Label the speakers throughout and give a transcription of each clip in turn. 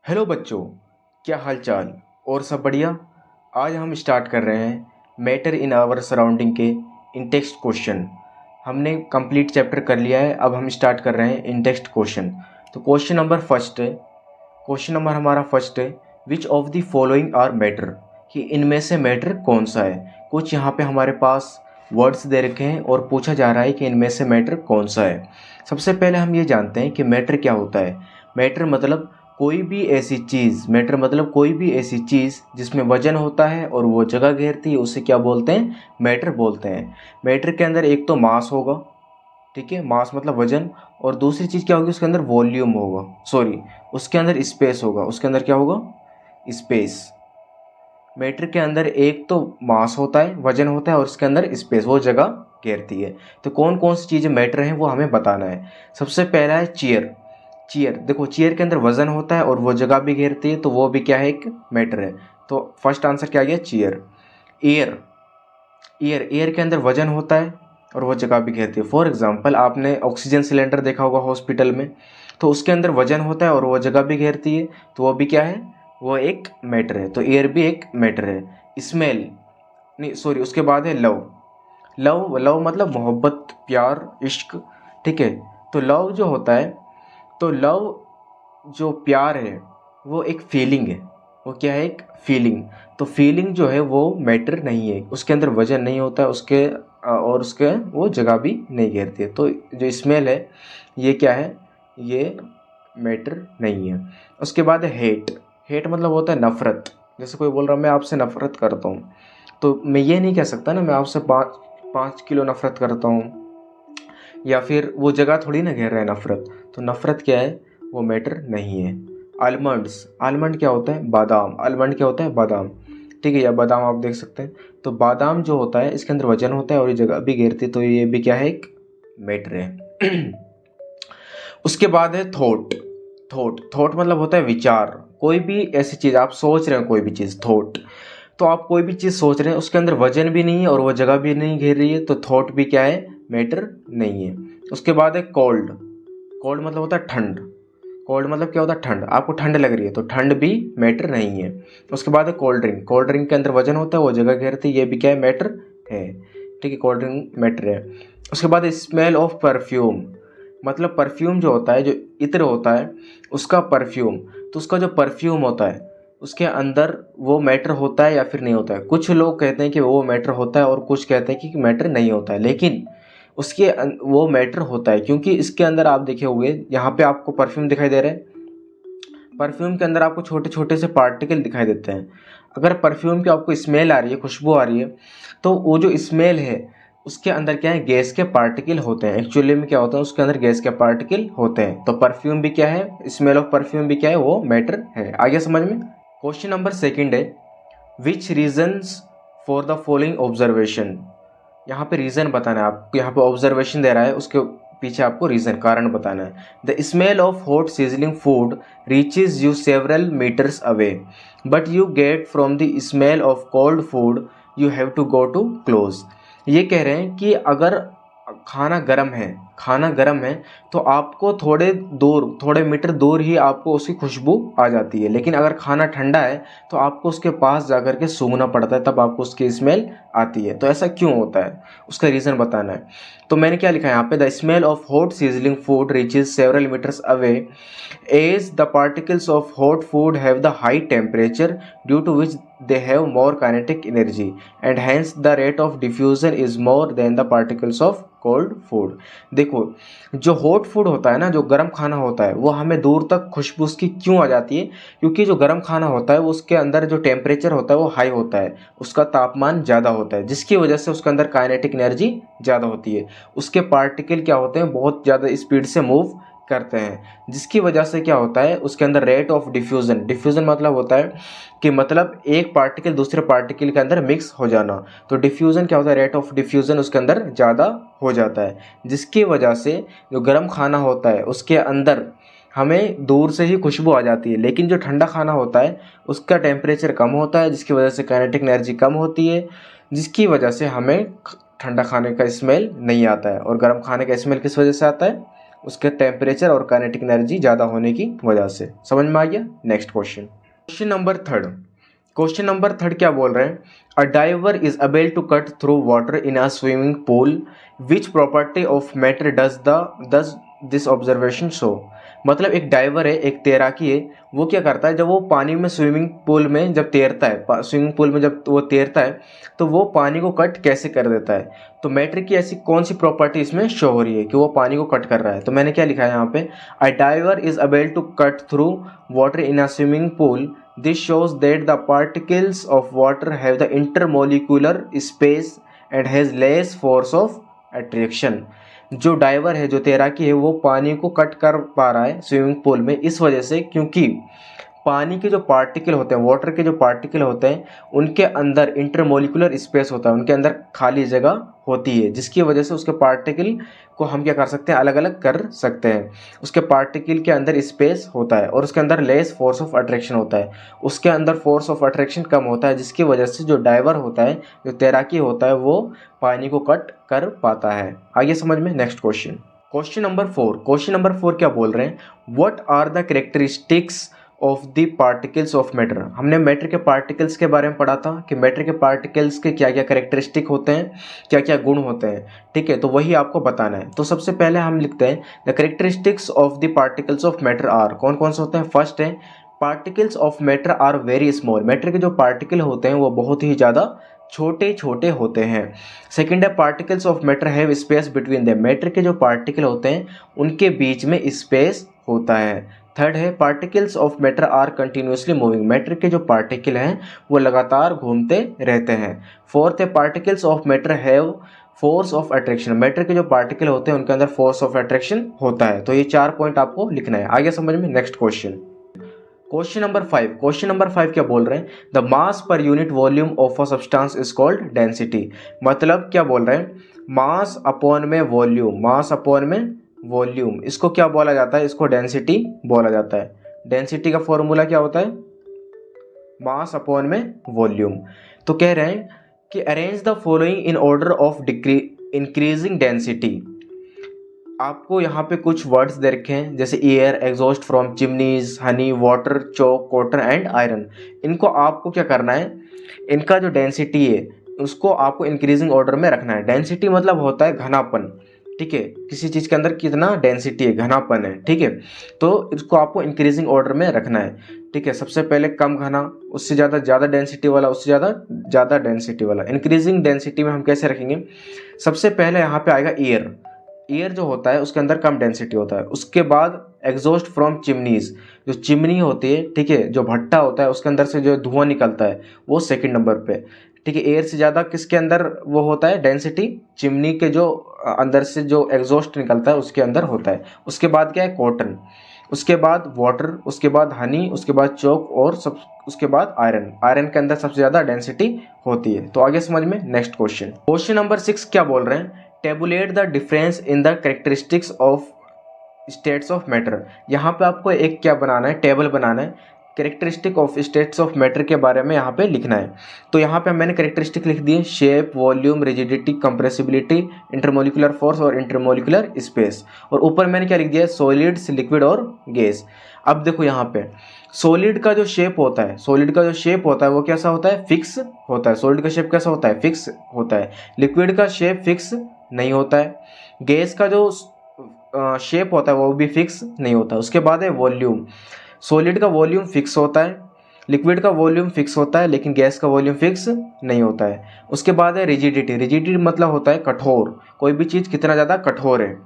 Speaker 1: Hello बच्चों, क्या हाल चाल और सब बढ़िया। आज हम स्टार्ट कर रहे हैं मैटर इन आवर सराउंडिंग के इन टेक्स्ट क्वेश्चन। हमने कंप्लीट चैप्टर कर लिया है, अब हम स्टार्ट कर रहे हैं इन टेक्स्ट क्वेश्चन। तो क्वेश्चन नंबर हमारा फर्स्ट है, which of the following are matter, कि इनमें से मैटर कौन सा है। कुछ यहाँ पे हमारे पास वर्ड्स दे रखे हैं और पूछा जा रहा है कि इनमें से मैटर कौन सा है। सबसे पहले हम ये जानते हैं कि मैटर क्या होता है। मैटर मतलब कोई भी ऐसी चीज़, मैटर मतलब कोई भी ऐसी चीज़ जिसमें वजन होता है और वो जगह घेरती है, उसे क्या बोलते हैं, मैटर बोलते हैं। मैटर के अंदर एक तो मास होगा, ठीक है, मास मतलब वजन, और दूसरी चीज़ क्या होगी, उसके अंदर वॉल्यूम होगा, सॉरी उसके अंदर स्पेस होगा। उसके अंदर क्या होगा, स्पेस। मैटर के अंदर एक तो मास होता है, वजन होता है, और उसके अंदर स्पेस, वो जगह घेरती है। तो कौन कौन सी चीज़ें मैटर हैं वो हमें बताना है। सबसे पहला है चेयर। चेयर, देखो चेयर के अंदर वजन होता है और वो जगह भी घेरती है, तो वो भी क्या है, एक मैटर है। तो फर्स्ट आंसर क्या गया, चेयर। एयर, एयर के अंदर वजन होता है और वो जगह भी घेरती है। फॉर एग्जांपल आपने ऑक्सीजन सिलेंडर देखा होगा हॉस्पिटल में, तो उसके अंदर वजन होता है और वो जगह भी घेरती है, तो वो भी क्या है, वो एक मैटर है। तो एयर भी एक मैटर है। स्मेल, नहीं सॉरी, उसके बाद है लव। लव मतलब मोहब्बत, प्यार, इश्क, ठीक है। तो लव जो होता है, तो लव जो प्यार है वो एक फीलिंग है। वो क्या है, एक फीलिंग। तो फीलिंग जो है वो मैटर नहीं है, उसके अंदर वजन नहीं होता है, और उसके वो जगह भी नहीं घेरती है। तो जो स्मेल है ये क्या है, ये मैटर नहीं है। उसके बाद है हेट। हेट मतलब होता है नफ़रत। जैसे कोई बोल रहा है मैं आपसे नफ़रत करता हूँ, तो मैं ये नहीं कह सकता ना मैं आपसे 5 किलो नफ़रत करता हूँ, या फिर वो जगह थोड़ी ना घेर रहा है नफ़रत। तो नफ़रत क्या है, वो मैटर नहीं है। आलमंड्स, आलमंड क्या होता है, बादाम। आलमंड क्या होता है, बादाम, ठीक है, या बादाम आप देख सकते हैं। तो बादाम जो होता है इसके अंदर वजन होता है और ये जगह भी घेरती है, तो ये भी क्या है, एक मैटर है। उसके बाद है थॉट। थॉट मतलब होता है विचार। कोई भी ऐसी चीज़ आप सोच रहे हो, कोई भी चीज़, थॉट। तो आप कोई भी चीज़ सोच रहे हैं, उसके अंदर वजन भी नहीं है और वो जगह भी नहीं घेर रही है, तो थॉट भी क्या है, मैटर नहीं है। उसके बाद है कोल्ड। कोल्ड मतलब होता है ठंड। कोल्ड मतलब क्या होता है, ठंड। आपको ठंड लग रही है तो ठंड भी मैटर नहीं है। उसके बाद है कोल्ड ड्रिंक। कोल्ड ड्रिंक के अंदर वजन होता है, वो जगह घेरती है, ये भी क्या है, मैटर है, ठीक है, कोल्ड ड्रिंक मैटर है। उसके बाद स्मेल ऑफ परफ्यूम, मतलब परफ्यूम जो होता है, जो इत्र होता है उसका परफ्यूम, तो उसका जो परफ्यूम होता है उसके अंदर वो मैटर होता है या फिर नहीं होता है। कुछ लोग कहते हैं कि वो मैटर होता है और कुछ कहते हैं कि मैटर नहीं होता है, लेकिन वो मैटर होता है, क्योंकि इसके अंदर आप देखे हुए, यहाँ पे आपको परफ्यूम दिखाई दे रहे हैं, परफ्यूम के अंदर आपको छोटे छोटे से पार्टिकल दिखाई देते हैं। अगर परफ्यूम की आपको स्मेल आ रही है, खुशबू आ रही है, तो वो जो स्मेल है उसके अंदर क्या है, गैस के पार्टिकल होते हैं। एक्चुअली में क्या होता है, उसके अंदर गैस के पार्टिकल होते हैं। तो परफ्यूम भी क्या है, स्मेल ऑफ परफ्यूम भी क्या है, वो मैटर है। आगे समझ में। क्वेश्चन नंबर सेकंड है, which reasons for the following observation. यहाँ पे रीज़न बताना है आपको, यहाँ पे ऑब्जर्वेशन दे रहा है, उसके पीछे आपको रीज़न, कारण बताना है। The smell of hot seasoning food reaches you several metres away, but you get from the smell of cold food you have to go to close. ये कह रहे हैं कि अगर खाना गर्म है तो आपको थोड़े मीटर दूर ही आपको उसकी खुशबू आ जाती है, लेकिन अगर खाना ठंडा है तो आपको उसके पास जाकर के सूंघना पड़ता है, तब आपको उसकी स्मेल आती है। तो ऐसा क्यों होता है, उसका रीज़न बताना है। तो मैंने क्या लिखा है यहाँ पे, the smell of hot sizzling food reaches several metres away as the particles of hot food have the high temperature due to which they have more kinetic energy and hence the rate of diffusion is more than the particles of cold food। देखो जो hot food होता है ना, जो गर्म खाना होता है, वो हमें दूर तक खुशबू उसकी क्यों आ जाती है, क्योंकि जो गर्म खाना होता है वो उसके अंदर जो टेम्परेचर होता है वो हाई होता है, उसका तापमान ज़्यादा होता है, जिसकी वजह से उसके अंदर काइनेटिक एनर्जी ज़्यादा होती है। उसके पार्टिकल क्या होते हैं, बहुत ज़्यादा स्पीड से मूव करते हैं, जिसकी वजह से क्या होता है, उसके अंदर रेट ऑफ डिफ्यूज़न, डिफ्यूज़न मतलब होता है कि मतलब एक पार्टिकल दूसरे पार्टिकल के अंदर मिक्स हो जाना। तो डिफ्यूज़न क्या होता है, रेट ऑफ डिफ्यूज़न उसके अंदर ज़्यादा हो जाता है, जिसकी वजह से जो गर्म खाना होता है उसके अंदर हमें दूर से ही खुशबू आ जाती है, लेकिन जो ठंडा खाना होता है उसका टेम्परेचर कम होता है, जिसकी वजह से काइनेटिक एनर्जी कम होती है, जिसकी वजह से हमें ठंडा खाने का स्मेल नहीं आता है। और गर्म खाने का स्मेल किस वजह से आता है, उसके टेम्परेचर और काइनेटिक एनर्जी ज़्यादा होने की वजह से। समझ में आ गया। Next question, question number third क्या बोल रहे हैं, a diver is able to cut through water in a swimming pool, which property of matter does this observation show. मतलब एक डाइवर है, एक तैराकी है, वो क्या करता है जब वो पानी में स्विमिंग पूल में जब तैरता है, स्विमिंग पूल में जब वो तैरता है तो वो पानी को कट कैसे कर देता है। तो मैटर की ऐसी कौन सी प्रॉपर्टी इसमें शो हो रही है कि वो पानी को कट कर रहा है। तो मैंने क्या लिखा है यहाँ पे, a diver is able to cut through water in a swimming pool, this shows that the particles of water have the intermolecular space and has less force of attraction। जो डाइवर है, जो तैराकी है, वो पानी को कट कर पा रहा है स्विमिंग पूल में इस वजह से क्योंकि पानी के जो पार्टिकल होते हैं, वाटर के जो पार्टिकल होते हैं, उनके अंदर इंटरमोलिकुलर स्पेस होता है, उनके अंदर खाली जगह होती है, जिसकी वजह से उसके पार्टिकल को हम क्या कर सकते हैं, अलग अलग कर सकते हैं। उसके पार्टिकल के अंदर स्पेस होता है और उसके अंदर लेस फोर्स ऑफ अट्रैक्शन होता है, उसके अंदर फोर्स ऑफ अट्रैक्शन कम होता है, जिसकी वजह से जो डाइवर होता है, जो तैराकी होता है, वो पानी को कट कर पाता है। आगे समझ में। नेक्स्ट क्वेश्चन नंबर 4 क्या बोल रहे हैं, what are the characteristics of the particles of matter. हमने मैटर के पार्टिकल्स के बारे में पढ़ा था कि मैटर के पार्टिकल्स के क्या क्या कैरेक्टरिस्टिक होते हैं, क्या क्या गुण होते हैं। ठीक है, तो वही आपको बताना है। तो सबसे पहले हम लिखते हैं the characteristics of the particles of matter are. कौन कौन से होते हैं। फर्स्ट है particles of matter are very small. Matter के जो पार्टिकल होते हैं वो बहुत ही ज़्यादा छोटे छोटे होते हैं। सेकेंड है particles of matter have space between them. Matter के जो पार्टिकल होते हैं उनके बीच में स्पेस होता है। थर्ड है particles of matter are continuously moving. Matter के जो पार्टिकल हैं वो लगातार घूमते रहते हैं। फोर्थ है particles of matter have force of attraction. Matter के जो पार्टिकल होते हैं उनके अंदर फोर्स ऑफ अट्रैक्शन होता है। तो ये 4 पॉइंट आपको लिखना है। आगे समझ में। नेक्स्ट क्वेश्चन नंबर 5 क्या बोल रहे हैं, the mass per unit volume of a substance is called density. मतलब क्या बोल रहे हैं, मास अपॉन में वॉल्यूम, मास अपॉन में वॉल्यूम, इसको क्या बोला जाता है, इसको डेंसिटी बोला जाता है। डेंसिटी का फॉर्मूला क्या होता है, मास अपॉन में वॉल्यूम। तो कह रहे हैं कि arrange the following in order of increasing density. आपको यहाँ पे कुछ वर्ड्स दे रखे हैं जैसे air, exhaust from chimneys, Honey, water, Chowk, cotton and iron. इनको आपको क्या करना है, इनका जो डेंसिटी है उसको आपको इंक्रीजिंग ऑर्डर में रखना है। डेंसिटी मतलब होता है घनापन। ठीक है, किसी चीज़ के अंदर कितना डेंसिटी है, घनापन है। ठीक है, तो इसको आपको इंक्रीजिंग ऑर्डर में रखना है। ठीक है, सबसे पहले कम घना, उससे ज़्यादा डेंसिटी वाला, उससे ज़्यादा डेंसिटी वाला। इंक्रीजिंग डेंसिटी में हम कैसे रखेंगे, सबसे पहले यहाँ पे आएगा एयर। एयर जो होता है उसके अंदर कम डेंसिटी होता है। उसके बाद एग्जॉस्ट फ्रॉम चिमनीज, जो चिमनी होती है, ठीक है, जो भट्टा होता है उसके अंदर से जो धुआं निकलता है वो सेकंड नंबर पे। ठीक है, एयर से ज़्यादा किसके अंदर वो होता है डेंसिटी, चिमनी के जो अंदर से जो एग्जॉस्ट निकलता है उसके अंदर होता है। उसके बाद क्या है, कॉटन, उसके बाद वाटर, उसके बाद हनी, उसके बाद चौक और सब, उसके बाद आयरन। आयरन के अंदर सबसे ज़्यादा डेंसिटी होती है। तो आगे समझ में। नेक्स्ट क्वेश्चन नंबर 6 क्या बोल रहे हैं, tablet the difference in the characteristics of states of matter. यहाँ पे आपको एक क्या बनाना है, टेबल बनाना है, characteristic of states of matter के बारे में यहाँ पे लिखना है। तो यहाँ पे मैंने कैरेक्टरिस्टिक लिख दिए, shape, volume, rigidity, compressibility, intermolecular force और इंटरमोलिकुलर स्पेस। और ऊपर मैंने क्या लिख दिया, सॉलिड्स, लिक्विड और गैस। अब देखो यहाँ पे सॉलिड का जो शेप होता है, सॉलिड का जो शेप होता है वो कैसा होता है, फिक्स होता है। सॉलिड का शेप कैसा होता है, फिक्स होता है। लिक्विड का शेप फिक्स नहीं होता है। गैस का जो शेप होता है वो भी फिक्स नहीं होता। उसके बाद है वॉल्यूम। सॉलिड का वॉल्यूम फिक्स होता है, लिक्विड का वॉल्यूम फिक्स होता है, लेकिन गैस का वॉल्यूम फिक्स नहीं होता है। उसके बाद है रिजिडिटी। रिजिडिटी मतलब होता है कठोर, कोई भी चीज़ कितना ज़्यादा कठोर है।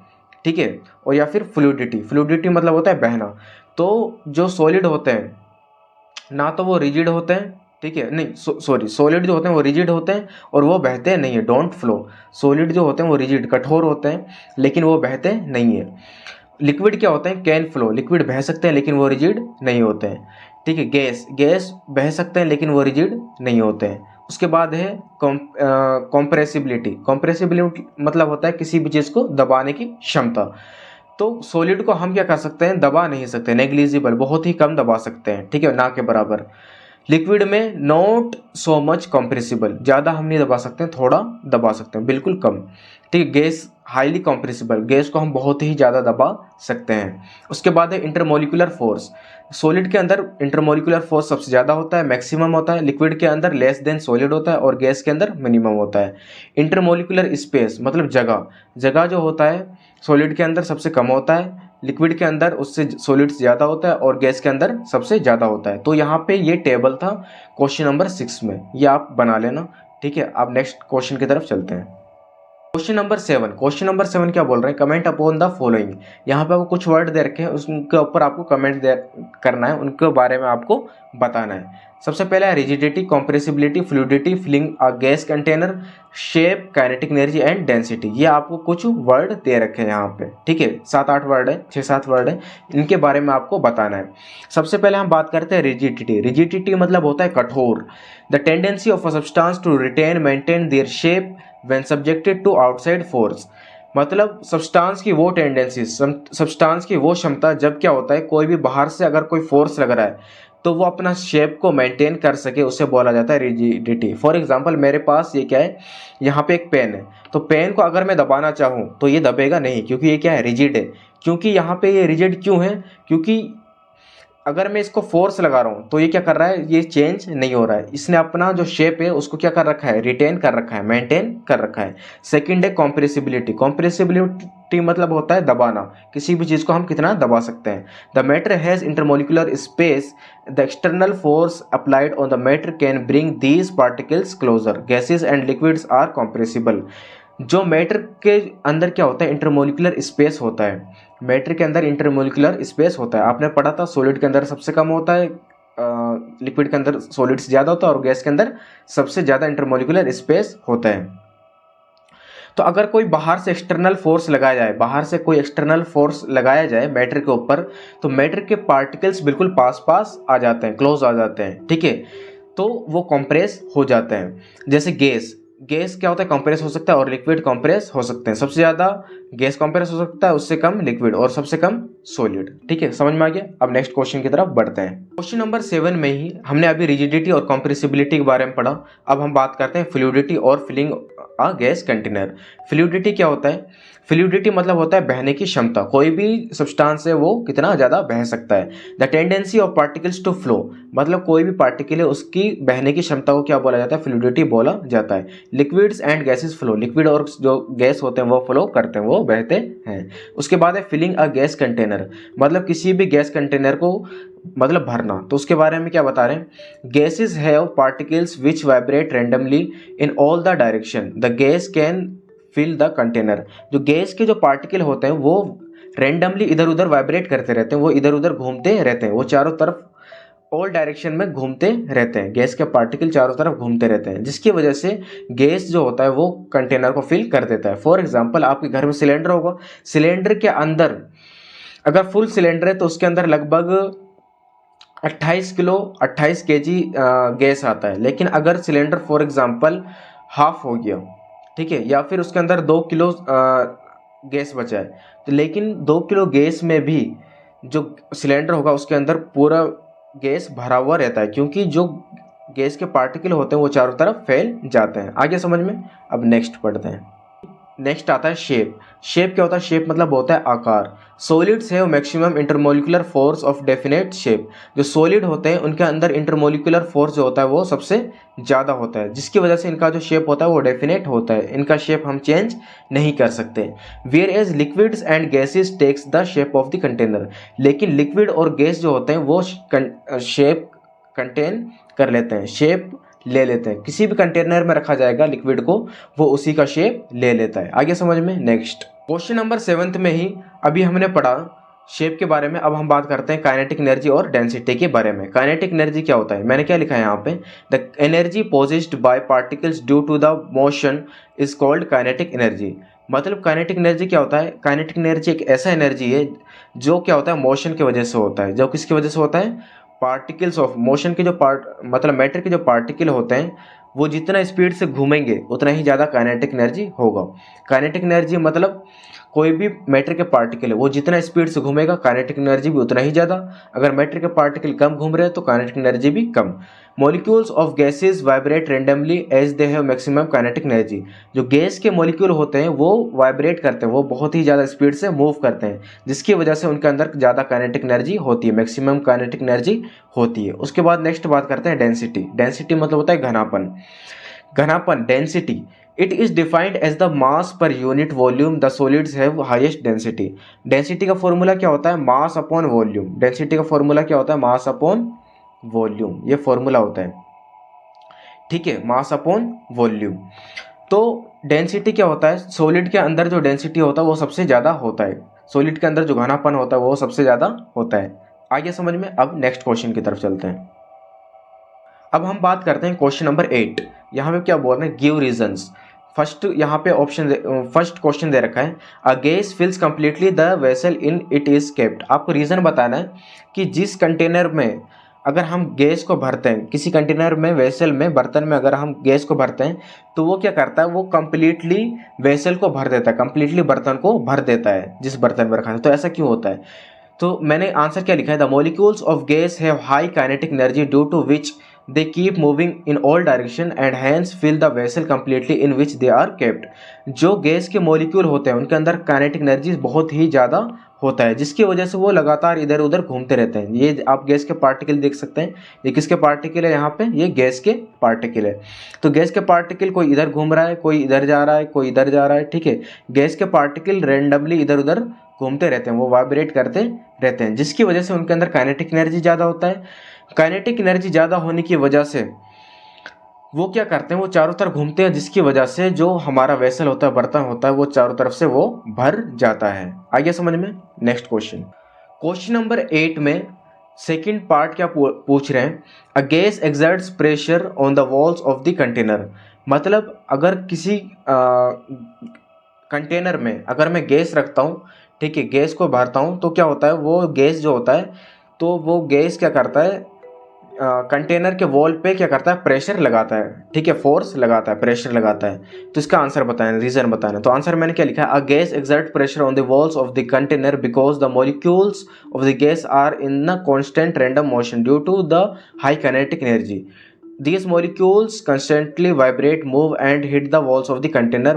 Speaker 1: ठीक है, और या फिर फ्लूइडिटी। फ्लूइडिटी मतलब होता है बहना। तो जो सॉलिड होते हैं ना तो वो रिजिड होते हैं, ठीक है, नहीं सॉरी, सॉलिड जो होते हैं वो रिजिड होते हैं और वो बहते नहीं है, डोंट फ्लो। सॉलिड जो होते हैं वो रिजिड, कठोर होते हैं, लेकिन वो बहते नहीं है। लिक्विड क्या होते हैं, कैन फ्लो। लिक्विड बह सकते हैं लेकिन वो रिजिड नहीं होते हैं। ठीक है, गैस बह सकते हैं लेकिन वो रिजिड नहीं होते हैं। उसके बाद है कॉम्प्रेसिबिलिटी। कॉम्प्रेसिबिलिटी मतलब होता है किसी भी चीज़ को दबाने की क्षमता। तो सॉलिड को हम क्या कर सकते हैं, दबा नहीं सकते, नेग्लिजिबल, बहुत ही कम दबा सकते हैं। ठीक है, ना के बराबर। लिक्विड में नॉट सो मच कंप्रेसिबल, ज़्यादा हम नहीं दबा सकते, थोड़ा दबा सकते हैं, बिल्कुल कम। ठीक है, गैस हाईली कंप्रेसिबल, गैस को हम बहुत ही ज़्यादा दबा सकते हैं। उसके बाद है इंटरमोलिकुलर फोर्स। सॉलिड के अंदर इंटरमोलिकुलर फोर्स सबसे ज़्यादा होता है, मैक्सिमम होता है। लिक्विड के अंदर लेस देन सॉलिड होता है और गैस के अंदर मिनिमम होता है। इंटरमोलिकुलर स्पेस मतलब जगह, जगह जो होता है सॉलिड के अंदर सबसे कम होता है, लिक्विड के अंदर उससे सॉलिड ज़्यादा होता है और गैस के अंदर सबसे ज़्यादा होता है। तो यहाँ पे ये टेबल था क्वेश्चन नंबर 6 में, ये आप बना लेना। ठीक है, अब नेक्स्ट क्वेश्चन की तरफ चलते हैं। क्वेश्चन नंबर 7, क्वेश्चन नंबर 7 क्या बोल रहे हैं, कमेंट अपॉन द फॉलोइंग। यहाँ पे आपको कुछ वर्ड दे रखे हैं, उसके ऊपर आपको कमेंट करना है, उनके बारे में आपको बताना है। सबसे पहला है rigidity, compressibility, fluidity, filling a gas container, shape, kinetic energy and density. ये आपको कुछ वर्ड दे रखे हैं यहाँ पे। ठीक है, 7-8 वर्ड है, 6-7 वर्ड है, इनके बारे में आपको बताना है। सबसे पहले हम बात करते हैं रिजिडिटी। रिजिडिटी मतलब होता है कठोर, the tendency of a substance to retain maintain their shape when subjected to outside force। मतलब सब्सटेंस की वो टेंडेंसी, सब्सटेंस की वो क्षमता जब क्या होता है, कोई भी बाहर से अगर कोई फोर्स लग रहा है तो वो अपना शेप को मेंटेन कर सके, उसे बोला जाता है रिजिडिटी। फॉर एग्जांपल मेरे पास ये क्या है, यहाँ पे एक पेन है, तो पेन को अगर मैं दबाना चाहूँ तो ये दबेगा नहीं, क्योंकि ये क्या है, रिजिड है। क्योंकि यहाँ पे ये रिजिड क्यों है, क्योंकि अगर मैं इसको फोर्स लगा रहा हूँ तो ये क्या कर रहा है, ये चेंज नहीं हो रहा है, इसने अपना जो शेप है उसको क्या कर रखा है, रिटेन कर रखा है, मेंटेन कर रखा है। सेकंड है कॉम्प्रेसिबिलिटी। कॉम्प्रेसिबिलिटी मतलब होता है दबाना, किसी भी चीज़ को हम कितना दबा सकते हैं। The matter has intermolecular space, the external force applied on the matter can bring these particles closer, gases and liquids are compressible. जो मैटर के अंदर क्या होता है, इंटरमोलिकुलर स्पेस होता है, मैटर के अंदर इंटरमोलिकुलर स्पेस होता है। आपने पढ़ा था सॉलिड के अंदर सबसे कम होता है, लिक्विड के अंदर सॉलिड से ज़्यादा होता है और गैस के अंदर सबसे ज़्यादा इंटरमोलिकुलर स्पेस होता है। तो अगर कोई बाहर से एक्सटर्नल फोर्स लगाया जाए, बाहर से कोई एक्सटर्नल फोर्स लगाया जाए मैटर के ऊपर, तो मैटर के पार्टिकल्स बिल्कुल पास पास आ जाते हैं, क्लोज आ जाते हैं। ठीक है, तो वो कंप्रेस हो जाते हैं। जैसे गैस, गैस क्या होता है, कंप्रेस हो सकता है और लिक्विड कंप्रेस हो सकते हैं। सबसे ज़्यादा गैस कंप्रेस हो सकता है, उससे कम लिक्विड और सबसे कम सॉलिड। ठीक है, समझ में आ गया। अब नेक्स्ट क्वेश्चन की तरफ बढ़ते हैं। क्वेश्चन नंबर 7 में ही हमने अभी रिजिडिटी और कंप्रेसिबिलिटी के बारे में पढ़ा। अब हम बात करते हैं फ्लूइडिटी और filling a gas container. Fluidity क्या होता है, फ्लूइडिटी मतलब होता है बहने की क्षमता, कोई भी सब्सटेंस है वो कितना ज़्यादा बह सकता है। The tendency of particles to flow, मतलब कोई भी पार्टिकल है उसकी बहने की क्षमता को क्या बोला जाता है, फ्लूइडिटी बोला जाता है। Liquids and gases flow, liquid और जो गैस होते हैं वो फ्लो करते हैं, वो बहते हैं। उसके बाद है फिलिंग अ गैस कंटेनर, मतलब किसी भी गैस कंटेनर को मतलब भरना। तो उसके बारे में क्या बता रहे हैं, gases have particles which vibrate randomly in all the direction, the gas can fill the container. जो गैस के जो पार्टिकल होते हैं वो रैंडमली इधर उधर वाइब्रेट करते रहते हैं, वो इधर उधर घूमते रहते हैं, वो चारों तरफ ऑल डायरेक्शन में घूमते रहते हैं। गैस के पार्टिकल चारों तरफ घूमते रहते हैं, जिसकी वजह से गैस जो होता है वो कंटेनर को फिल कर देता है। फॉर एग्जांपल आपके घर में सिलेंडर होगा, सिलेंडर के अंदर अगर फुल सिलेंडर है तो उसके अंदर लगभग 28 किलो 28 केजी गैस आता है। लेकिन अगर सिलेंडर फॉर एग्जांपल हाफ हो गया, ठीक है, या फिर उसके अंदर 2 किलो गैस बचा है, तो लेकिन 2 किलो गैस में भी जो सिलेंडर होगा उसके अंदर पूरा गैस भरा हुआ रहता है, क्योंकि जो गैस के पार्टिकल होते हैं वो चारों तरफ फैल जाते हैं। आगे समझ में। अब नेक्स्ट पढ़ते हैं। नेक्स्ट आता है शेप। शेप क्या होता है, शेप मतलब होता है आकार। Solids have maximum intermolecular force of definite shape, जो सॉलिड होते हैं उनके अंदर इंटरमोलिकुलर फोर्स जो होता है वो सबसे ज़्यादा होता है, जिसकी वजह से इनका जो शेप होता है वो डेफिनेट होता है, इनका शेप हम चेंज नहीं कर सकते। Whereas liquids and gases takes the shape of the container, लेकिन लिक्विड और गैस जो होते हैं वो शेप कंटेन कर लेते हैं, शेप ले लेते हैं। किसी भी कंटेनर में रखा जाएगा लिक्विड को, वो उसी का शेप ले लेता है। आगे समझ में। नेक्स्ट क्वेश्चन नंबर 7 में ही अभी हमने पढ़ा शेप के बारे में। अब हम बात करते हैं काइनेटिक एनर्जी और डेंसिटी के बारे में। काइनेटिक एनर्जी क्या होता है, मैंने क्या लिखा है यहाँ पे, the energy possessed by particles due to the motion is called kinetic energy. मतलब काइनेटिक एनर्जी क्या होता है, काइनेटिक एनर्जी एक ऐसा एनर्जी है जो क्या होता है, मोशन की वजह से होता है। जो किसकी वजह से होता है, पार्टिकल्स ऑफ मोशन के जो मतलब मैटर के जो पार्टिकल होते हैं वो जितना स्पीड से घूमेंगे उतना ही ज़्यादा काइनेटिक एनर्जी होगा। काइनेटिक एनर्जी मतलब कोई भी मैटर के पार्टिकल है वो जितना स्पीड से घूमेगा काइनेटिक एनर्जी भी उतना ही ज़्यादा। अगर मैटर के पार्टिकल कम घूम रहे हैं तो काइनेटिक एनर्जी भी कम। Molecules of gases vibrate randomly as they have maximum kinetic energy. जो गैस के मॉलिक्यूल होते हैं वो वाइब्रेट करते हैं, वो बहुत ही ज़्यादा स्पीड से मूव करते हैं, जिसकी वजह से उनके अंदर ज़्यादा काइनेटिक एनर्जी होती है, मैक्सिमम काइनेटिक एनर्जी होती है। उसके बाद नेक्स्ट बात करते हैं डेंसिटी। डेंसिटी मतलब होता है घनापन। घनापन density it is defined as the mass per unit volume the solids have highest density. Density का फॉर्मूला क्या होता है? Mass upon volume. डेंसिटी का फॉर्मूला क्या होता है? मास अपॉन वॉल्यूम, ये फॉर्मूला होता है, ठीक है, मास अपॉन वॉल्यूम। तो डेंसिटी क्या होता है? सॉलिड के अंदर जो डेंसिटी होता है वो सबसे ज़्यादा होता है, सॉलिड के अंदर जो घनापन होता है वो सबसे ज़्यादा होता है। आगे समझ में। अब नेक्स्ट क्वेश्चन की तरफ चलते हैं। अब हम बात करते हैं क्वेश्चन नंबर 8। यहाँ पे क्या बोल रहे हैं? Give reasons. फर्स्ट यहाँ पे फर्स्ट क्वेश्चन दे रखा है, a gas fills completely the vessel in it is kept. आपको रीज़न बताना है कि जिस कंटेनर में अगर हम गैस को भरते हैं, किसी कंटेनर में, वेसल में, बर्तन में अगर हम गैस को भरते हैं तो वो क्या करता है? वो कंप्लीटली वेसल को भर देता है, कंप्लीटली बर्तन को भर देता है जिस बर्तन में रखा है। तो ऐसा क्यों होता है? तो मैंने आंसर क्या लिखा है? The molecules of gas have high kinetic energy due to which they keep moving in all direction and hence fill the vessel completely in which they are kept। जो गैस के मॉलिक्यूल होते हैं उनके अंदर kinetic energy बहुत ही ज़्यादा होता है, जिसकी वजह से वो लगातार इधर उधर घूमते रहते हैं। ये आप गैस के पार्टिकल देख सकते हैं, ये किसके पार्टिकल है? यहाँ पे ये गैस के पार्टिकल है। तो गैस के पार्टिकल कोई इधर घूम रहा है, कोई इधर जा रहा है, कोई इधर जा रहा है, ठीक है। गैस के पार्टिकल रेंडमली इधर उधर घूमते रहते हैं, वो वाइब्रेट करते रहते हैं, जिसकी वजह से उनके अंदर काइनेटिक एनर्जी ज़्यादा होता है। काइनेटिक एनर्जी ज़्यादा होने की वजह से वो क्या करते हैं? वो चारों तरफ घूमते हैं, जिसकी वजह से जो हमारा वेसल होता है, बर्तन होता है, वो चारों तरफ से वो भर जाता है। आइए समझ में। नेक्स्ट क्वेश्चन, क्वेश्चन नंबर 8 में सेकंड पार्ट क्या पूछ रहे हैं? A gas exerts pressure on the walls of the container. मतलब अगर किसी कंटेनर में अगर मैं गैस रखता हूँ, ठीक है, गैस को भरता हूँ, तो क्या होता है? वो गैस जो होता है, तो वो गैस क्या करता है? कंटेनर के वॉल पे क्या करता है? प्रेशर लगाता है, ठीक है, फोर्स लगाता है, प्रेशर लगाता है। तो इसका आंसर बताएं, रीजन बताना। तो आंसर मैंने क्या लिखा है? A gas exert pressure on the walls of the container because the molecules of the gas are in a constant random motion due to the high kinetic energy. These molecules constantly vibrate, move and hit the walls of the container,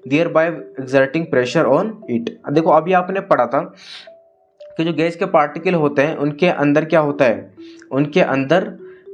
Speaker 1: thereby exerting pressure on it। देखो अभी आपने पढ़ा था कि जो gas के particle होते हैं उनके अंदर क्या होता है? उनके अंदर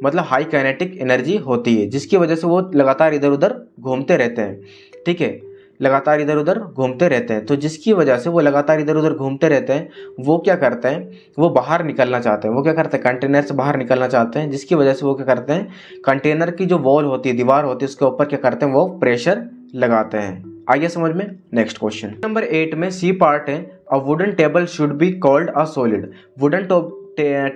Speaker 1: मतलब हाई काइनेटिक एनर्जी होती है, जिसकी वजह से वो लगातार इधर उधर घूमते रहते हैं, ठीक है, लगातार इधर उधर घूमते रहते हैं। तो जिसकी वजह से वो लगातार इधर उधर घूमते रहते हैं, वो क्या करते हैं? वो बाहर निकलना चाहते हैं। वो क्या करते हैं? कंटेनर से बाहर निकलना चाहते हैं, जिसकी वजह से वो क्या करते हैं? कंटेनर की जो वॉल होती है, दीवार होती है, उसके ऊपर क्या करते हैं? वो प्रेशर लगाते हैं। आइए समझ में। नेक्स्ट क्वेश्चन नंबर 8 में सी पार्ट है, a wooden table should be called a solid. Wooden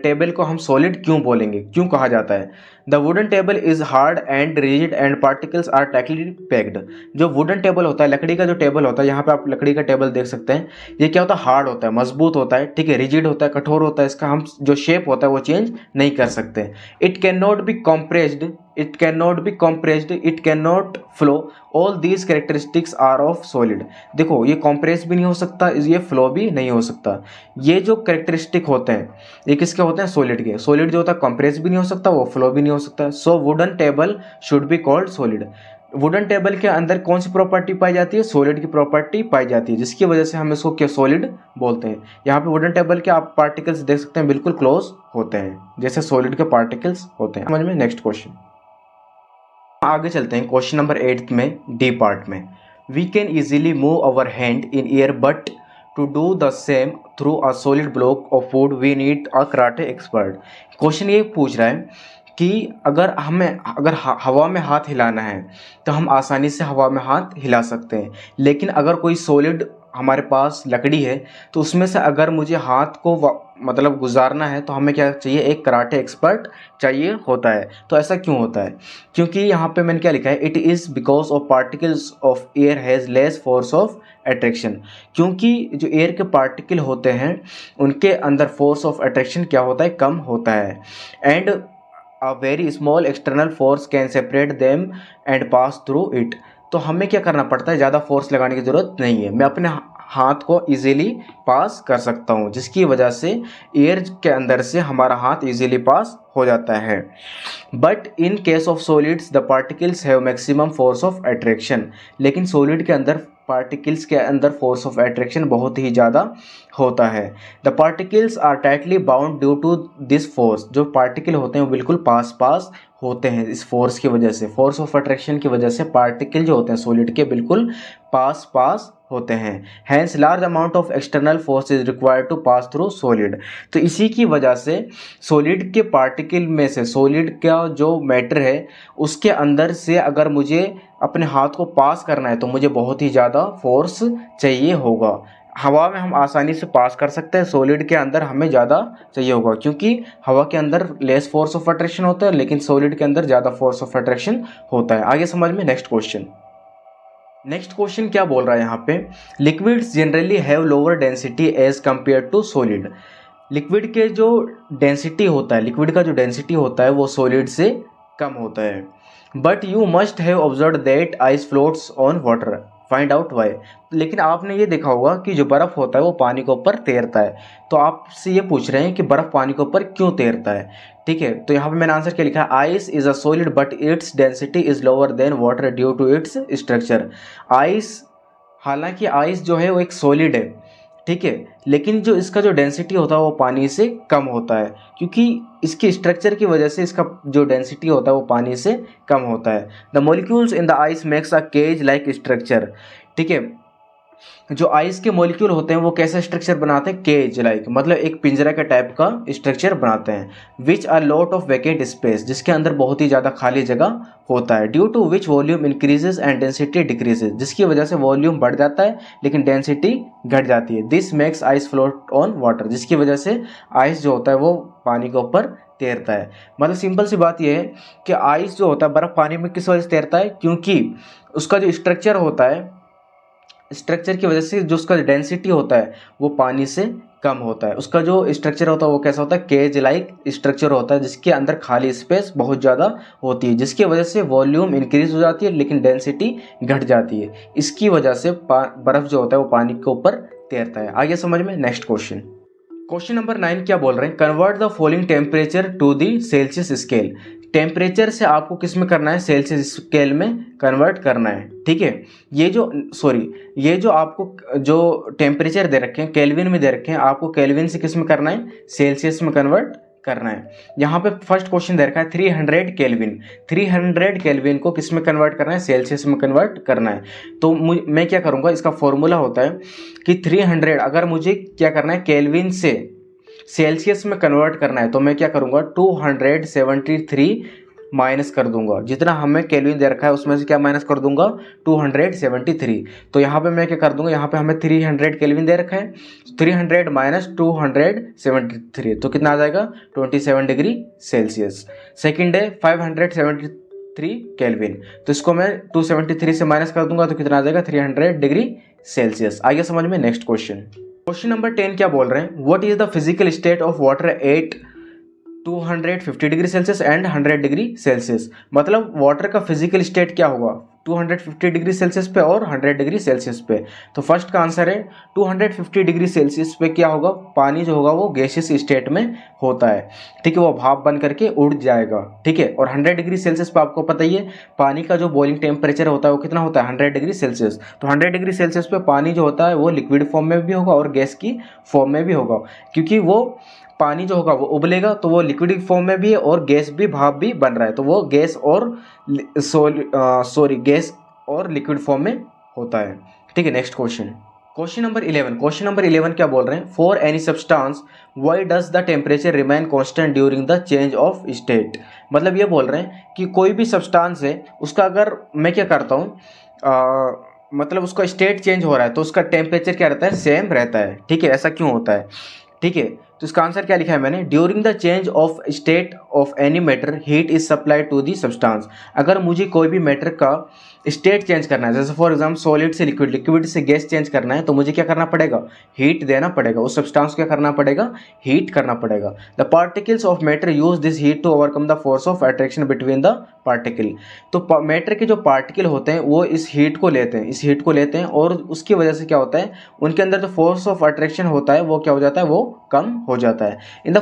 Speaker 1: table को हम सॉलिड क्यों बोलेंगे, क्यों कहा जाता है? The wooden table is hard and rigid and particles are tightly packed. जो वुडन टेबल होता है, लकड़ी का जो टेबल होता है, यहाँ पे आप लकड़ी का टेबल देख सकते हैं, ये क्या होता है? हार्ड होता है, मजबूत होता है, ठीक है, रिजिड होता है, कठोर होता है, इसका हम जो शेप होता है वो चेंज नहीं कर सकते। It can not be compressed, it cannot be compressed, it cannot flow, all these characteristics are of solid। देखो ये कॉम्प्रेस भी नहीं हो सकता, ये फ्लो भी नहीं हो सकता। ये जो कैरेक्टरिस्टिक होते हैं ये किसके होते हैं? सॉलिड के। सॉलिड जो होता है कॉम्प्रेस भी नहीं हो सकता, वो फ्लो भी नहीं हो सकता। So wooden table should be called solid. Wooden table के अंदर कौन सी प्रॉपर्टी पाई जाती है? सॉलिड की प्रॉपर्टी पाई जाती है, जिसकी वजह से हम इसको क्या सॉलिड बोलते हैं। यहाँ पे वुडन टेबल के आप पार्टिकल्स देख सकते हैं, बिल्कुल क्लोज होते हैं जैसे सॉलिड के पार्टिकल्स होते हैं। समझ में। नेक्स्ट क्वेश्चन आगे चलते हैं। क्वेश्चन नंबर 8 में डी पार्ट में, we can easily move our hand in air but to do the same through a solid block of wood we need a karate expert. Question ये पूछ रहा है कि अगर हवा में हाथ हिलाना है तो हम आसानी से हवा में हाथ हिला सकते हैं, लेकिन अगर कोई सॉलिड हमारे पास लकड़ी है तो उसमें से अगर मुझे हाथ को मतलब गुजारना है तो हमें क्या चाहिए? एक कराटे एक्सपर्ट चाहिए होता है। तो ऐसा क्यों होता है? क्योंकि यहाँ पे मैंने क्या लिखा है? It is because of particles of air has less force of attraction. क्योंकि जो एयर के पार्टिकल होते हैं उनके अंदर फोर्स ऑफ अट्रैक्शन क्या होता है? कम होता है। And a very small external force can separate them and pass through it. तो हमें क्या करना पड़ता है, ज़्यादा फोर्स लगाने की ज़रूरत नहीं है, मैं अपने हाथ को इजीली पास कर सकता हूँ, जिसकी वजह से एयर के अंदर से हमारा हाथ इजीली पास हो जाता है। But in case of solids the particles have maximum force of attraction. लेकिन सॉलिड के अंदर पार्टिकल्स के अंदर फोर्स ऑफ अट्रैक्शन बहुत ही ज़्यादा होता है। The particles are tightly bound due to this force. जो पार्टिकल होते हैं वो बिल्कुल पास पास होते हैं इस फोर्स की वजह से, फोर्स ऑफ अट्रैक्शन की वजह से पार्टिकल जो होते हैं सॉलिड के बिल्कुल पास पास होते हैं। Hence large amount of external force is required to pass through solid. तो इसी की वजह से सॉलिड के पार्टिकल में से, सॉलिड का जो मैटर है उसके अंदर से अगर मुझे अपने हाथ को पास करना है तो मुझे बहुत ही ज़्यादा फोर्स चाहिए होगा। हवा में हम आसानी से पास कर सकते हैं, सॉलिड के अंदर हमें ज़्यादा चाहिए होगा, क्योंकि हवा के अंदर लेस फोर्स ऑफ अट्रैक्शन होता है लेकिन सॉलिड के अंदर ज़्यादा फोर्स ऑफ अट्रैक्शन होता है। आगे समझ में। नेक्स्ट क्वेश्चन क्या बोल रहा है यहाँ पे, liquids generally have lower density as compare to solid. Liquid के जो डेंसिटी होता है, लिक्विड का जो डेंसिटी होता है वो सॉलिड से कम होता है। But you must have observe that ice floats on water, find out why. लेकिन आपने ये देखा होगा कि जो बर्फ़ होता है वो पानी के ऊपर तैरता है। तो आपसे ये पूछ रहे हैं कि बर्फ़ पानी के ऊपर क्यों तैरता है। ठीक है, तो यहाँ पे मैंने आंसर क्या लिखा है, ice is a solid but its density is lower than water due to its structure. Ice, हालांकि आइस जो है वो एक सॉलिड है, ठीक है, लेकिन जो इसका जो डेंसिटी होता है वो पानी से कम होता है, क्योंकि इसके स्ट्रक्चर की वजह से इसका जो डेंसिटी होता है वो पानी से कम होता है। The molecules in the ice makes a cage like structure. ठीक है, जो आइस के मॉलिक्यूल होते हैं वो कैसा स्ट्रक्चर बनाते हैं, केज लाइक, मतलब एक पिंजरा के टाइप का स्ट्रक्चर बनाते हैं। Which are lot of vacant space, जिसके अंदर बहुत ही ज़्यादा खाली जगह होता है। Due to which volume increases and density decreases, जिसकी वजह से वॉल्यूम बढ़ जाता है लेकिन डेंसिटी घट जाती है। This makes ice float on water, जिसकी वजह से आइस जो होता है वो पानी के ऊपर तैरता है। मतलब सिंपल सी बात यह है कि आइस जो होता है, बर्फ़ पानी में किस वजह से तैरता है, क्योंकि उसका जो स्ट्रक्चर होता है, स्ट्रक्चर की वजह से जो उसका डेंसिटी होता है वो पानी से कम होता है। उसका जो स्ट्रक्चर होता है वो कैसा होता है, केज लाइक स्ट्रक्चर होता है, जिसके अंदर खाली स्पेस बहुत ज़्यादा होती है, जिसकी वजह से वॉल्यूम इंक्रीज हो जाती है लेकिन डेंसिटी घट जाती है। इसकी वजह से बर्फ़ जो होता है वो पानी के ऊपर तैरता है। आगे समझ में। नेक्स्ट क्वेश्चन नंबर 9 क्या बोल रहे हैं, convert the following temperature to the Celsius scale. Temperature से आपको किस में करना है, सेल्सियस स्केल में कन्वर्ट करना है। ठीक है, ये जो आपको जो टेम्परेचर दे रखे हैं केल्विन में दे रखे हैं, आपको केल्विन से किस में करना है, सेल्सियस में कन्वर्ट करना है। यहाँ पे फर्स्ट क्वेश्चन दे रखा है 300 केल्विन। 300 केल्विन को किस में कन्वर्ट करना है, सेल्सियस में कन्वर्ट करना है। तो मैं क्या करूँगा, इसका फॉर्मूला होता है कि 300 अगर मुझे क्या करना है केल्विन से सेल्सियस में कन्वर्ट करना है तो मैं क्या करूँगा 273 माइनस कर दूंगा। जितना हमें केल्विन दे रखा है उसमें से क्या माइनस कर दूंगा, 273। तो यहाँ पे मैं क्या कर दूंगा, यहाँ पे हमें 300 केल्विन दे रखा है, 300 माइनस 273 तो कितना आ जाएगा, 27 डिग्री सेल्सियस। सेकेंड है 573 केल्विन, तो इसको मैं 273 से माइनस कर दूंगा तो कितना आ जाएगा, 300 डिग्री सेल्सियस। आगे समझ में। नेक्स्ट क्वेश्चन नंबर 10 क्या बोल रहे हैं, what is the physical state of water at 250 degree Celsius and 100 degree Celsius. मतलब वाटर का फिजिकल स्टेट क्या होगा 250 डिग्री सेल्सियस पे और 100 डिग्री सेल्सियस पे। तो फर्स्ट का आंसर है 250 डिग्री सेल्सियस पे क्या होगा, पानी जो होगा वो गैसियस स्टेट में होता है। ठीक है, वो भाप बन करके उड़ जाएगा। ठीक है, और 100 डिग्री सेल्सियस पे आपको पता ही है पानी का जो बॉइलिंग टेम्परेचर होता है वो कितना होता है, 100 डिग्री सेल्सियस। तो 100 डिग्री सेल्सियस पे पानी जो होता है वो लिक्विड फॉर्म में भी होगा और गैस की फॉर्म में भी होगा, क्योंकि वो पानी जो होगा वो उबलेगा तो वो लिक्विड फॉर्म में भी है और गैस भी, भाप भी बन रहा है, तो वो गैस और लिक्विड फॉर्म में होता है। ठीक है, नेक्स्ट क्वेश्चन नंबर 11 क्या बोल रहे हैं, for any substance why does the temperature remain constant during the change of state. मतलब ये बोल रहे हैं कि कोई भी सब्सटेंस है उसका अगर मैं क्या करता हूँ मतलब उसका स्टेट चेंज हो रहा है तो उसका टेम्परेचर क्या रहता है, सेम रहता है। ठीक है, ऐसा क्यों होता है। ठीक है, तो इसका आंसर क्या लिखा है मैंने, during the change of state of any matter heat is supplied to the substance. अगर मुझे कोई भी मैटर का स्टेट चेंज करना है, जैसे फॉर एग्जाम्पल सॉलिड से लिक्विड, लिक्विड से गैस चेंज करना है, तो मुझे क्या करना पड़ेगा, हीट देना पड़ेगा, उस सब्सटेंस को क्या करना पड़ेगा, हीट करना पड़ेगा। The particles of matter use this heat to overcome the force of attraction between the particle. तो मैटर के जो पार्टिकल होते हैं वो इस हीट को लेते हैं, इस हीट को लेते हैं, और उसकी वजह से क्या होता है, उनके अंदर जो फोर्स ऑफ अट्रैक्शन होता है वो क्या हो जाता है, वो कम हो जाता है। In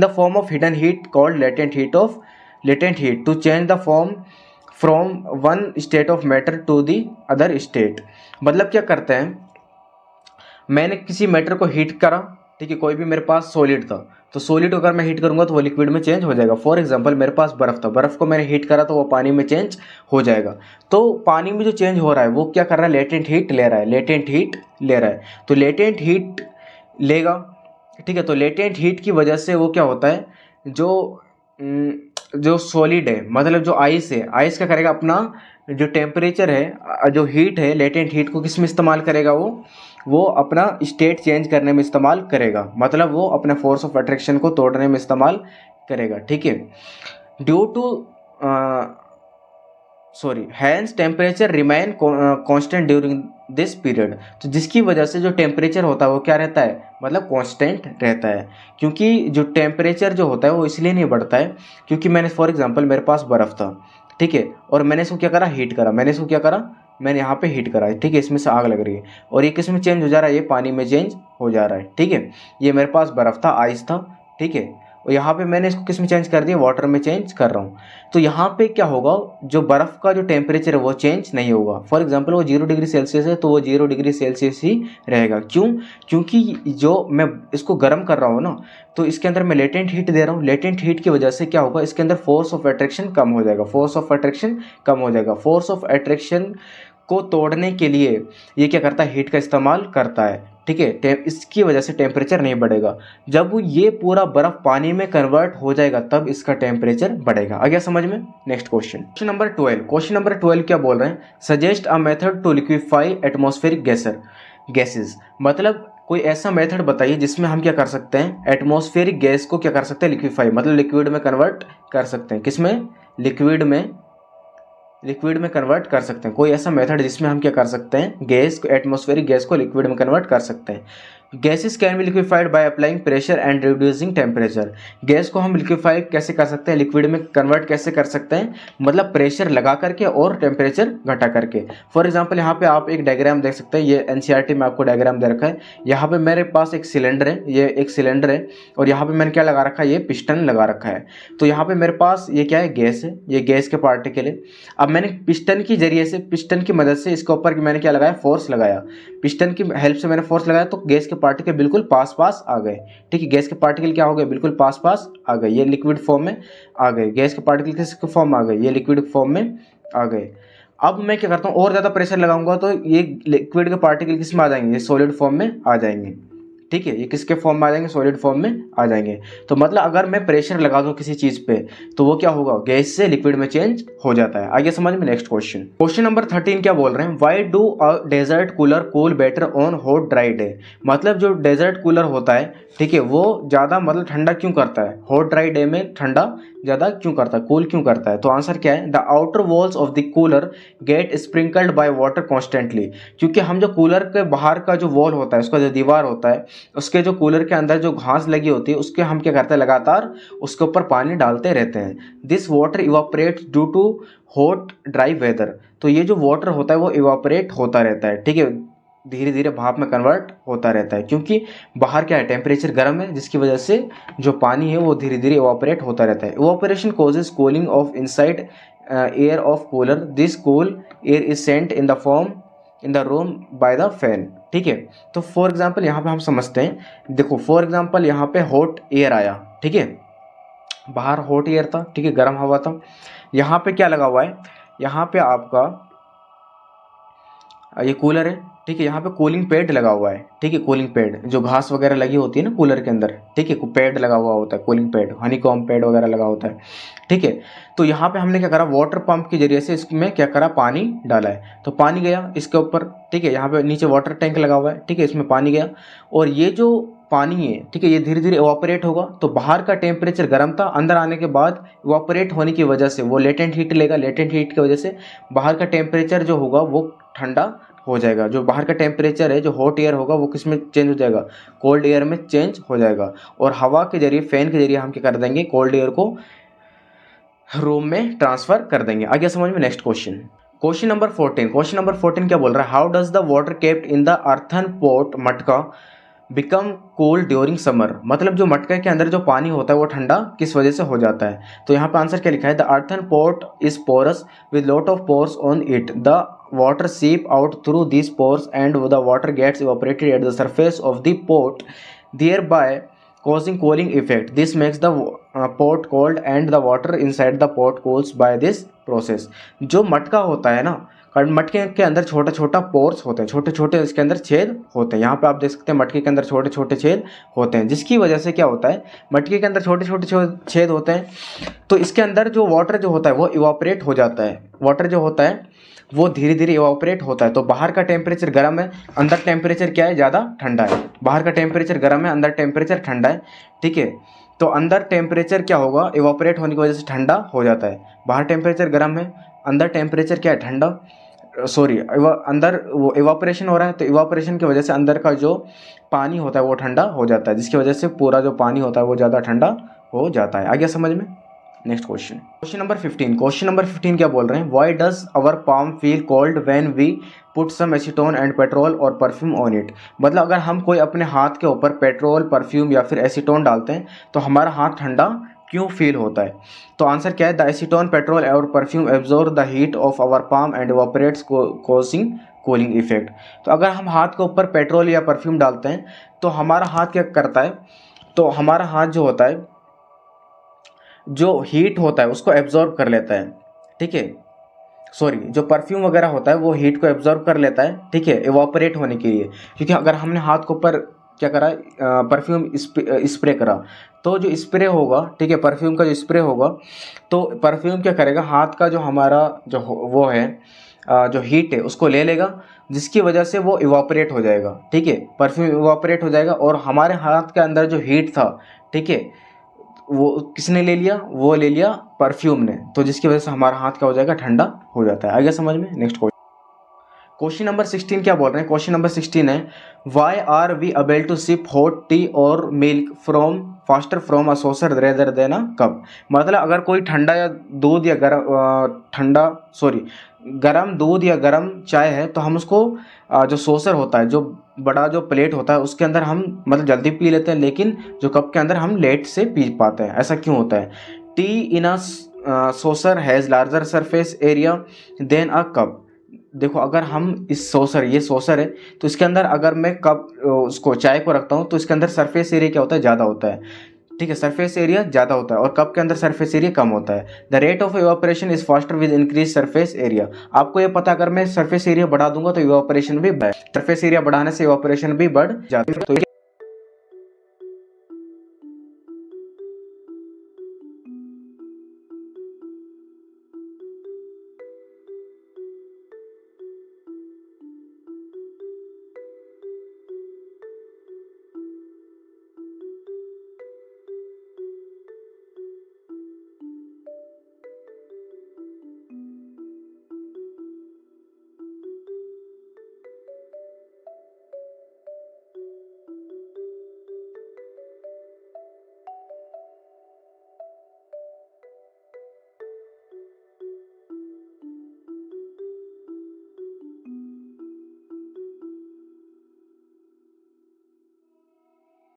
Speaker 1: the form of hidden heat called latent heat to change the form from one state of matter to the other state. मतलब क्या करते हैं, मैंने किसी मैटर को हीट करा, ठीक है, कोई भी मेरे पास सॉलिड था, तो सॉलिड अगर मैं हीट करूंगा तो वो लिक्विड में चेंज हो जाएगा। फॉर एग्जांपल मेरे पास बर्फ़ था, बर्फ़ को मैंने हीट करा तो वो पानी में चेंज हो जाएगा। तो पानी में जो चेंज हो रहा है वो क्या कर रहा है, लेटेंट हीट ले रहा है, लेटेंट हीट ले रहा है। तो लेटेंट हीट लेगा, ठीक है, तो लेटेंट हीट की वजह से वो क्या होता है, जो सॉलिड है, मतलब जो आइस है, आइस क्या करेगा, अपना जो टेम्परेचर है, जो हीट है, लेटेंट हीट को किस में इस्तेमाल करेगा, वो अपना स्टेट चेंज करने में इस्तेमाल करेगा, मतलब वो अपने फोर्स ऑफ अट्रैक्शन को तोड़ने में इस्तेमाल करेगा, ठीक है। Due to hence temperature remain constant during this period. तो जिसकी वजह से जो टेम्परेचर होता है वो क्या रहता है, मतलब कांस्टेंट रहता है। क्योंकि जो टेम्परेचर जो होता है वो इसलिए नहीं बढ़ता है क्योंकि मैंने फॉर एग्जांपल मेरे पास बर्फ़ था, ठीक है, और मैंने इसको क्या करा, हीट करा, मैंने यहाँ पे हीट करा है, ठीक है, इसमें से आग लग रही है, और ये किस में चेंज हो जा रहा है, ये पानी में चेंज हो जा रहा है, ठीक है। ये मेरे पास बर्फ़ था, आइस था, ठीक है, और यहाँ पे मैंने इसको किस में चेंज कर दिया, वाटर में चेंज कर रहा हूँ। तो यहाँ पे क्या होगा, जो बर्फ़ का जो टेम्परेचर है वो चेंज नहीं होगा। फॉर एग्जांपल वो 0 डिग्री सेल्सियस है तो वो 0 डिग्री सेल्सियस ही रहेगा। क्यों, क्योंकि जो मैं इसको गर्म कर रहा हूँ ना, तो इसके अंदर मैं लेटेंट हीट दे रहा हूँ। लेटेंट हीट की वजह से क्या होगा, इसके अंदर फोर्स ऑफ अट्रैक्शन कम हो जाएगा, फोर्स ऑफ अट्रैक्शन कम हो जाएगा। फोर्स ऑफ अट्रैक्शन को तोड़ने के लिए ये क्या करता है, हीट का इस्तेमाल करता है, ठीक है। इसकी वजह से टेम्परेचर नहीं बढ़ेगा। जब ये पूरा बर्फ पानी में कन्वर्ट हो जाएगा तब इसका टेम्परेचर बढ़ेगा। आ गया समझ में। नेक्स्ट क्वेश्चन नंबर 12 क्या बोल रहे हैं, suggest a method to liquefy atmospheric gases. मतलब कोई ऐसा मेथड बताइए जिसमें हम क्या कर सकते हैं, एटमॉस्फेरिक गैस को क्या कर सकते हैं, लिक्विफाई, मतलब लिक्विड में कन्वर्ट कर सकते हैं। किसमें, लिक्विड में कन्वर्ट कर सकते हैं। कोई ऐसा मेथड जिसमें हम क्या कर सकते हैं, गैस को, एटमॉस्फेरिक गैस को लिक्विड में कन्वर्ट कर सकते हैं। Gases can be liquefied by applying pressure and reducing temperature. Gas को हम लिक्विफाई कैसे कर सकते हैं, लिक्विड में कन्वर्ट कैसे कर सकते हैं, मतलब प्रेशर लगा करके और टेम्परेचर घटा करके। फॉर एग्जांपल यहाँ पे आप एक डायग्राम देख सकते हैं, ये एनसीईआरटी में आपको डायग्राम दे रखा है। यहाँ पे मेरे पास एक सिलेंडर है, ये एक सिलेंडर है, और यहाँ पे मैंने क्या लगा रखा है, ये पिस्टन लगा रखा है। तो यहाँ पे मेरे पास ये क्या है, गैस है, ये गैस के पार्टिकल है। अब मैंने पिस्टन की जरिए से, पिस्टन की मदद से इसके ऊपर मैंने क्या लगाया, फोर्स लगाया। पिस्टन की हेल्प से मैंने फोर्स लगाया तो गैस के पार्टिकल बिल्कुल पास आ गए, ठीक है। गैस के पार्टिकल क्या हो गए, बिल्कुल पास आ गए, ये लिक्विड फॉर्म में आ गए। गैस के पार्टिकल किस फॉर्म में आ गए, ये लिक्विड फॉर्म में आ गए। अब मैं क्या करता हूँ, और ज़्यादा प्रेशर लगाऊंगा तो ये लिक्विड के पार्टिकल किस में आ जाएंगे, ये सॉलिड फॉर्म में आ जाएंगे, ठीक है। ये किसके फॉर्म में आ जाएंगे, सॉलिड फॉर्म में आ जाएंगे। तो मतलब अगर मैं प्रेशर लगा दूं किसी चीज़ पे तो वो क्या होगा, गैस से लिक्विड में चेंज हो जाता है। आगे समझ में। नेक्स्ट क्वेश्चन नंबर 13 क्या बोल रहे हैं, why do a desert cooler cool better on hot dry day. मतलब जो डेजर्ट कूलर होता है, ठीक है, वो ज़्यादा मतलब ठंडा क्यों करता है, हॉट ड्राई डे में ठंडा ज़्यादा क्यों करता है, कूल क्यों करता है। तो आंसर क्या है, the outer walls of the cooler get sprinkled by water constantly. क्योंकि हम जो कूलर के बाहर का जो वॉल होता है, उसका जो दीवार होता है, उसके जो कूलर के अंदर जो घास लगी होती है, उसके हम क्या करते हैं, लगातार उसके ऊपर पानी डालते रहते हैं। This water evaporates due to hot dry weather. तो ये जो वाटर होता है वो इवापोरेट होता रहता है, ठीक है, धीरे धीरे भाप में कन्वर्ट होता रहता है। क्योंकि बाहर क्या है, टेम्परेचर गर्म है, जिसकी वजह से जो पानी है वो धीरे धीरे इवापोरेट होता रहता है। Evaporation causes cooling of inside air of cooler. This cool air is sent in the room by the fan, ठीक है। तो फॉर एग्जांपल यहाँ पे हम समझते हैं, देखो फॉर एग्जांपल यहाँ पे हॉट एयर आया, ठीक है, बाहर हॉट एयर था, ठीक है, गर्म हवा था। यहाँ पे क्या लगा हुआ है, यहाँ पे आपका ये कूलर है, ठीक है, यहाँ पे कूलिंग पैड लगा हुआ है, ठीक है, कूलिंग पैड जो घास वगैरह लगी होती है ना कूलर के अंदर, ठीक है, पैड लगा हुआ होता है, कूलिंग पैड, हनीकॉम्ब पैड वगैरह लगा होता है, ठीक है। तो यहाँ पे हमने क्या करा, वाटर पंप के जरिए से इसमें क्या करा, पानी डाला है। तो पानी गया इसके ऊपर, ठीक है, यहाँ पे नीचे वाटर टैंक लगा हुआ है, ठीक है, इसमें पानी गया, और ये जो पानी है, ठीक है, ये धीरे धीरे इवापोरेट होगा। तो बाहर का टेम्परेचर गर्म था, अंदर आने के बाद इवापोरेट होने की वजह से वो लेटेंट हीट लेगा, लेटेंट हीट की वजह से बाहर का टेम्परेचर जो होगा वो ठंडा हो जाएगा। जो बाहर का टेम्परेचर है, जो हॉट एयर होगा, वो किस में चेंज हो जाएगा, कोल्ड एयर में चेंज हो जाएगा। और हवा के जरिए, फैन के जरिए हम क्या कर देंगे, कोल्ड एयर को रूम में ट्रांसफर कर देंगे। आगे समझ में। Next question, question number 14। Question number 14 क्या बोल रहा है, how does the water kept in the earthen pot मटका बिकम कूल ड्यूरिंग समर। मतलब जो मटके के अंदर जो पानी होता है वो ठंडा किस वजह से हो जाता है। तो यहाँ पे आंसर क्या लिखा है, the earthen pot is porous with lot of pores on it, the water seep out through these pores and the water gets evaporated at the surface of the pot, thereby causing cooling effect. This makes the pot cold and the water inside the pot cools by this process. जो मटका होता है ना, कारण मटके के अंदर छोटा छोटा पोर्स होते हैं, छोटे छोटे इसके अंदर छेद होते हैं। यहाँ पे आप देख सकते हैं मटके के अंदर छोटे छोटे छेद होते हैं, जिसकी वजह से क्या होता है, मटके के अंदर छोटे छोटे छेद होते हैं, तो इसके अंदर जो वाटर जो होता है वो इवापोरेट हो जाता है। वाटर जो होता है वो धीरे धीरे इवापोरेट होता है। तो बाहर का टेम्परेचर गर्म है, अंदर टेम्परेचर क्या है, ज़्यादा ठंडा है। बाहर का टेम्परेचर गर्म है, अंदर टेम्परेचर ठंडा है, ठीक है। तो अंदर टेम्परेचर क्या होगा, इवापोरेट होने की वजह से ठंडा हो जाता है। बाहर टेम्परेचर गर्म है, अंदर टेम्परेचर क्या है, ठंडा, अंदर वो इवापोरेशन हो रहा है, तो इवापोरेशन की वजह से अंदर का जो पानी होता है वो ठंडा हो जाता है, जिसकी वजह से पूरा जो पानी होता है वो ज़्यादा ठंडा हो जाता है। आ गया समझ में। Next question, question number 15। Question number 15 क्या बोल रहे हैं, why does our palm feel cold when we put some acetone and petrol और परफ्यूम ऑन इट। मतलब अगर हम कोई अपने हाथ के ऊपर पेट्रोल, परफ्यूम या फिर एसीटोन डालते हैं तो हमारा हाथ ठंडा क्यों फील होता है। तो आंसर क्या है, द एसीटोन, पेट्रोल और perfume absorb the heat of our palm and evaporates causing cooling effect. तो अगर हम हाथ के ऊपर पेट्रोल या परफ्यूम डालते हैं तो हमारा हाथ क्या करता है, तो हमारा हाथ जो होता है, जो हीट होता है उसको एब्जॉर्ब कर लेता है, ठीक है। सॉरी, जो परफ्यूम वगैरह होता है वो हीट को एब्जॉर्ब कर लेता है, ठीक है, इवापोरेट होने के लिए। क्योंकि अगर हमने हाथ के ऊपर क्या करा, परफ्यूम स्प्रे करा, तो जो स्प्रे होगा, ठीक है, परफ्यूम का जो स्प्रे होगा, तो परफ्यूम क्या करेगा, हाथ का जो हमारा जो वो है, जो हीट है उसको ले लेगा, जिसकी वजह से वो इवापोरेट हो जाएगा, ठीक है। परफ्यूम इवापोरेट हो जाएगा और हमारे हाथ के अंदर जो हीट था, ठीक है, वो किसने ले लिया, वो ले लिया परफ्यूम ने, तो जिसकी वजह से हमारा हाथ क्या हो जाएगा, ठंडा हो जाता है। आगे समझ में। नेक्स्ट क्वेश्चन नंबर 16 क्या बोल रहे हैं, क्वेश्चन नंबर 16 है, why are we able to sip hot tea और milk from faster from a saucer rather than a cup. मतलब अगर कोई ठंडा या दूध या गरम दूध या गरम चाय है तो हम उसको जो सॉसर होता है, जो बड़ा जो प्लेट होता है, उसके अंदर हम मतलब जल्दी पी लेते हैं, लेकिन जो कप के अंदर हम लेट से पी पाते हैं। ऐसा क्यों होता है। Tea in a saucer has larger surface area than a cup. देखो, अगर हम इस सॉसर, ये सॉसर है, तो इसके अंदर अगर मैं कप उसको चाय को रखता हूँ तो इसके अंदर सरफेस एरिया क्या होता है, ज़्यादा होता है, ठीक है, सरफेस एरिया ज़्यादा होता है, और कप के अंदर सरफेस एरिया कम होता है। The rate of evaporation is faster with increase surface area. आपको ये पता, अगर मैं सरफेस एरिया बढ़ा दूंगा तो इवापोरेशन भी बढ़े, सरफेस एरिया बढ़ाने से इवापोरेशन भी बढ़ जाती है। तो